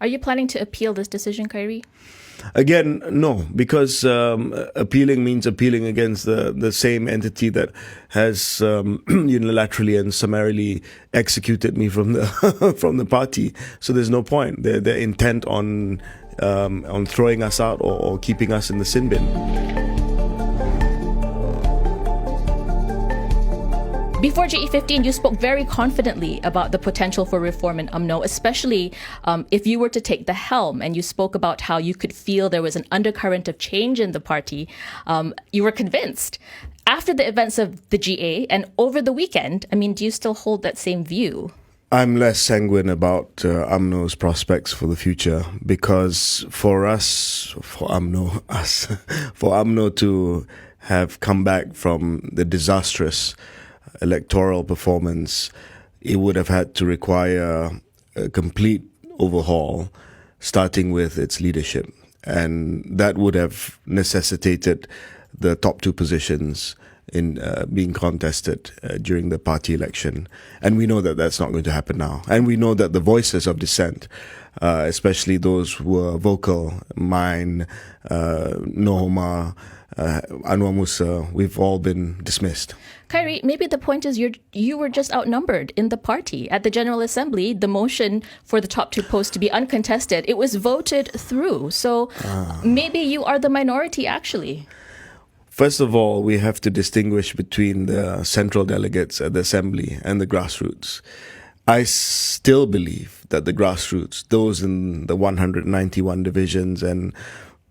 Are you planning to appeal this decision, Khairy? Again, no, because appealing means appealing against the same entity that has unilaterally and summarily executed me from the from the party. So there's no point. They're intent on throwing us out or keeping us in the sin bin. Before GE15, you spoke very confidently about the potential for reform in UMNO, especially if you were to take the helm, and you spoke about how you could feel there was an undercurrent of change in the party. You were convinced. After the events of the GA and over the weekend, do you still hold that same view? I'm less sanguine about UMNO's prospects for the future, because for UMNO to have come back from the disastrous electoral performance, it would have had to require a complete overhaul, starting with its leadership. And that would have necessitated the top two positions in being contested during the party election. And we know that that's not going to happen now. And we know that the voices of dissent, especially those who were vocal, mine, Nohoma, Anwar Musa, we've all been dismissed. Khairy, maybe the point is you were just outnumbered in the party. At the General Assembly, the motion for the top two posts to be uncontested, it was voted through. So maybe you are the minority, actually. First of all, we have to distinguish between the central delegates at the Assembly and the grassroots. I still believe that the grassroots, those in the 191 divisions and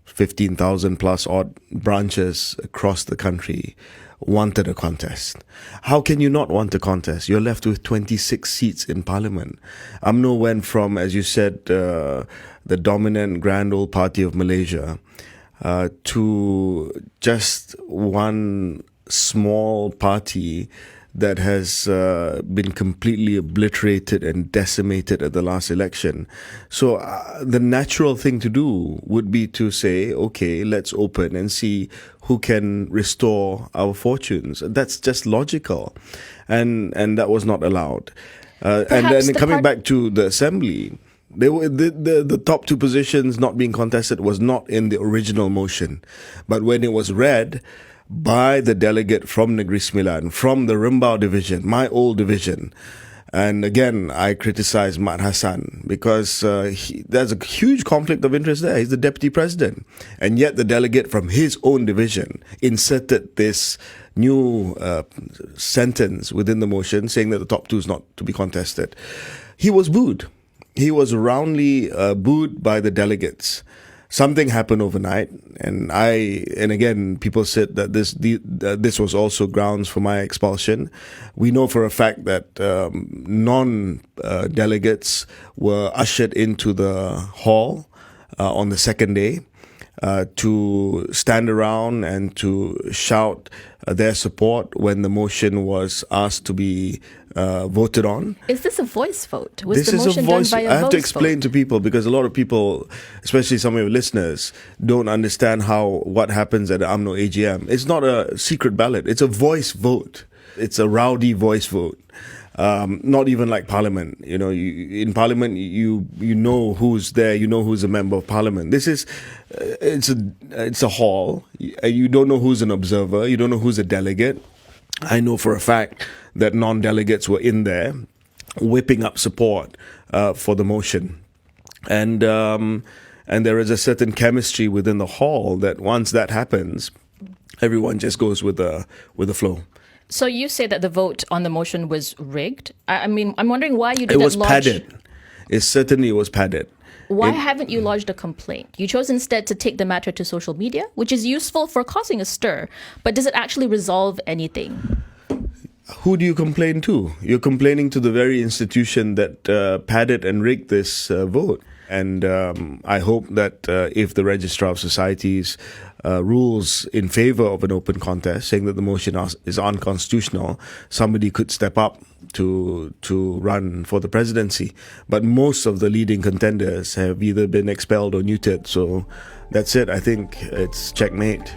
15,000 plus odd branches across the country, wanted a contest. How can you not want a contest? You're left with 26 seats in parliament. UMNO went from, as you said, the dominant grand old party of Malaysia to just one small party that has been completely obliterated and decimated at the last election. So the natural thing to do would be to say, okay, let's open and see who can restore our fortunes. That's just logical. And that was not allowed. And then coming back to the Assembly, the top two positions not being contested was not in the original motion. But when it was read by the delegate from Negeri Sembilan, from the Rembau division, my old division. And again, I criticize Mat Hassan because there's a huge conflict of interest there. He's the deputy president. And yet the delegate from his own division inserted this new sentence within the motion saying that the top two is not to be contested. He was booed. He was roundly booed by the delegates. Something happened overnight, and again, people said that this was also grounds for my expulsion. We know for a fact that non-delegates were ushered into the hall on the second day to stand around and to shout their support when the motion was asked to be voted on. Is this a voice vote? Was this the motion is a voice. done by a I have to voice explain vote? to people, because a lot of people, especially some of your listeners, don't understand what happens at the UMNO AGM. It's not a secret ballot. It's a voice vote. It's a rowdy voice vote. Not even like Parliament. In Parliament, you know who's there. You know who's a member of Parliament. This is, it's a hall. You don't know who's an observer. You don't know who's a delegate. I know for a fact that non-delegates were in there, whipping up support for the motion, and there is a certain chemistry within the hall that once that happens, everyone just goes with the flow. So you say that the vote on the motion was rigged? I'm wondering why you didn't It was lodge... padded. It certainly was padded. Why haven't you lodged a complaint? You chose instead to take the matter to social media, which is useful for causing a stir. But does it actually resolve anything? Who do you complain to? You're complaining to the very institution that padded and rigged this vote. And I hope that if the Registrar of Societies rules in favor of an open contest, saying that the motion is unconstitutional, somebody could step up to run for the presidency. But most of the leading contenders have either been expelled or neutered. So that's it. I think it's checkmate.